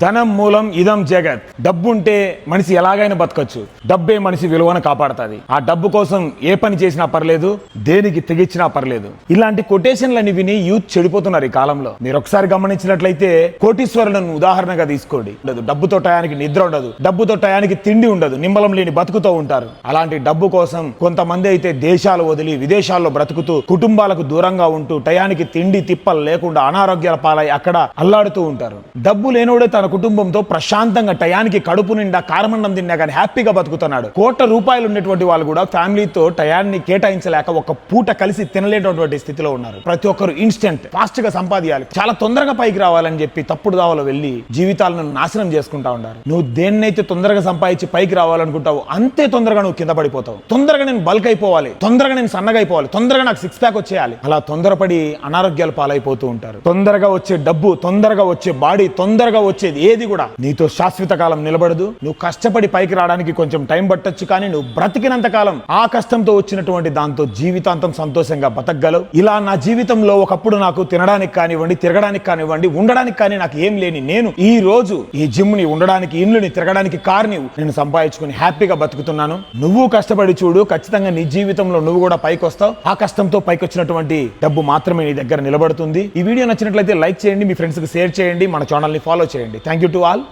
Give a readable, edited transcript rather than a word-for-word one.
ధనం మూలం ఇదం జగత్. డబ్బు ఉంటే మనిషి ఎలాగైనా బతకచ్చు. డబ్బే మనిషి విలువను కాపాడుతుంది. ఆ డబ్బు కోసం ఏ పని చేసినా పర్లేదు, దేనికి తెగించినా పర్లేదు. ఇలాంటి కొటేషన్లని విని యూత్ చెడిపోతున్నారు ఈ కాలంలో. మీరు ఒకసారి గమనించినట్లయితే కోటీశ్వరులను ఉదాహరణగా తీసుకోండి. డబ్బుతో టయానికి నిద్ర ఉండదు, డబ్బుతో టయానికి తిండి ఉండదు, నిమ్మలం లేని బతుకుతూ ఉంటారు. అలాంటి డబ్బు కోసం కొంతమంది అయితే దేశాలు వదిలి విదేశాల్లో బ్రతుకుతూ కుటుంబాలకు దూరంగా ఉంటూ టయానికి తిండి తిప్పలు లేకుండా అనారోగ్యాల పాలై అక్కడ అల్లాడుతూ ఉంటారు. డబ్బు లేనోడే తన కుటుంబంతో ప్రశాంతంగా టయానికి కడుపు నిండా కారమన్నం తిన్నా కానీ హ్యాపీగా బతుకుతున్నాడు. కోట్ల రూపాయలు ఉన్నటువంటి వాళ్ళు కూడా ఫ్యామిలీతో టయాన్ని కేటాయించలేక ఒక పూట కలిసి తినలేనటువంటి స్థితిలో ఉన్నారు. ప్రతి ఒక్కరు ఇన్స్టెంట్ ఫాస్ట్ గా సంపాదించాలి, చాలా తొందరగా పైకి రావాలని చెప్పి తప్పుడు దావలో వెళ్ళి జీవితాలను నాశనం చేసుకుంటా ఉన్నారు. నువ్వు దేన్నైతే తొందరగా సంపాదించి పైకి రావాలనుకుంటావు అంతే తొందరగా నువ్వు కింద పడిపోతావు. తొందరగా నేను బల్క్ అయిపోవాలి, తొందరగా నేను సన్నగా అయిపోవాలి, తొందరగా నాకు సిక్స్ ప్యాక్ వచ్చేయాలి, అలా తొందరపడి అనారోగ్యాలు పాలైపోతూ ఉంటారు. తొందరగా వచ్చే డబ్బు, తొందరగా వచ్చే బాడీ, తొందరగా వచ్చేది ఏది కూడా నీతో శాశ్వత కాలం నిలబడదు. నువ్వు కష్టపడి పైకి రావడానికి కొంచెం టైం పట్టొచ్చు, కానీ నువ్వు బ్రతికినంత కాలం ఆ కష్టంతో వచ్చినటువంటి దాంతో జీవితాంతం సంతోషంగా బతకగలవు. ఇలా నా జీవితంలో ఒకప్పుడు నాకు తినడానికి కానివ్వండి, తిరగడానికి కానివ్వండి, ఉండడానికి కానీ నాకు ఏం లేని నేను ఈ రోజు ఈ జిమ్ ని, ఉండడానికి ఇల్లుని, తిరగడానికి కార్ని నేను సంపాదించుకుని హ్యాపీగా బతుకుతున్నాను. నువ్వు కష్టపడి చూడు, ఖచ్చితంగా నీ జీవితంలో నువ్వు కూడా పైకి వస్తావు. ఆ కష్టంతో పైకి వచ్చినటువంటి డబ్బు మాత్రమే నీ దగ్గర నిలబడుతుంది. ఈ వీడియో నచ్చినట్లయితే లైక్ చేయండి, మీ ఫ్రెండ్స్ కి షేర్ చేయండి, మన ఛానల్ ని ఫాలో చేయండి. Thank you to all.